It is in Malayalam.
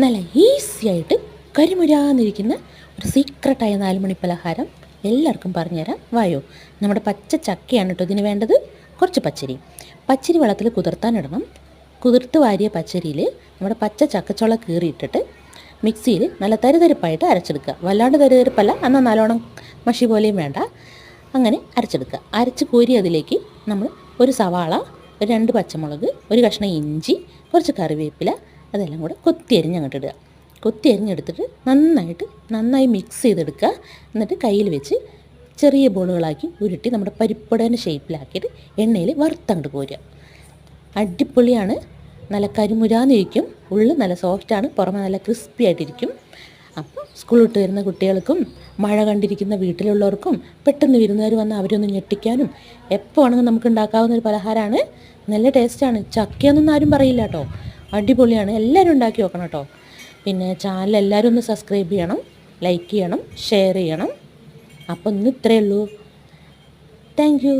നല്ല ഈസി ആയിട്ട് കരിമുരാന്നിരിക്കുന്ന ഒരു സീക്രട്ടായ 4 മണി പലഹാരം എല്ലാവർക്കും പറഞ്ഞുതരാം. വായോ. നമ്മുടെ പച്ച ചക്കയാണ് കേട്ടോ ഇതിന് വേണ്ടത്. കുറച്ച് പച്ചരി വെള്ളത്തിൽ കുതിർത്താനിടണം. കുതിർത്ത് വാരിയ പച്ചരിയിൽ നമ്മുടെ പച്ച ചക്കച്ചുള കീറിയിട്ടിട്ട് മിക്സിയിൽ നല്ല തരിതരിപ്പായിട്ട് അരച്ചെടുക്കുക. വല്ലാണ്ട് തരിതരിപ്പല്ല, എന്നാൽ നല്ലോണം മഷി പോലെയും വേണ്ട. അങ്ങനെ അരച്ചെടുക്കുക. അരച്ച് കോരി അതിലേക്ക് നമ്മൾ ഒരു സവാള, 2 പച്ചമുളക്, ഒരു കഷ്ണം ഇഞ്ചി, കുറച്ച് കറിവേപ്പില, അതെല്ലാം കൂടെ കൊത്തി അരിഞ്ഞങ്ങോട്ട് ഇടുക. കൊത്തി അരിഞ്ഞെടുത്തിട്ട് നന്നായി മിക്സ് ചെയ്തെടുക്കുക. എന്നിട്ട് കയ്യിൽ വെച്ച് ചെറിയ ബോളുകളാക്കി ഉരുട്ടി നമ്മുടെ പരിപ്പടേൻ്റെ ഷേപ്പിലാക്കിയിട്ട് എണ്ണയിൽ വറുത്തങ്ങോട്ട് കോരുക. അടിപൊളിയാണ്. നല്ല കരിമുരാന്നിരിക്കും. ഉള്ളിൽ നല്ല സോഫ്റ്റാണ്, പുറമെ നല്ല ക്രിസ്പി ആയിട്ടിരിക്കും. അപ്പം സ്കൂൾ വിട്ട് വരുന്ന കുട്ടികൾക്കും മഴ കണ്ടിരിക്കുന്ന വീട്ടിലുള്ളവർക്കും പെട്ടെന്ന് വിരുന്നുകാർ വന്ന് അവരൊന്ന് ഞെട്ടിക്കാനും എപ്പോൾ വേണമെങ്കിൽ നമുക്ക് ഉണ്ടാക്കാവുന്ന ഒരു പലഹാരമാണ്. നല്ല ടേസ്റ്റാണ്. ചക്കയൊന്നും ആരും പറയില്ല കേട്ടോ. അടിപൊളിയാണ്. എല്ലാവരും ഉണ്ടാക്കി നോക്കണം കേട്ടോ. പിന്നെ ചാനൽ എല്ലാവരും ഒന്ന് സബ്സ്ക്രൈബ് ചെയ്യണം, ലൈക്ക് ചെയ്യണം, ഷെയർ ചെയ്യണം. അപ്പോൾ ഇന്ന് ഇത്രയേ ഉള്ളൂ. Thank you.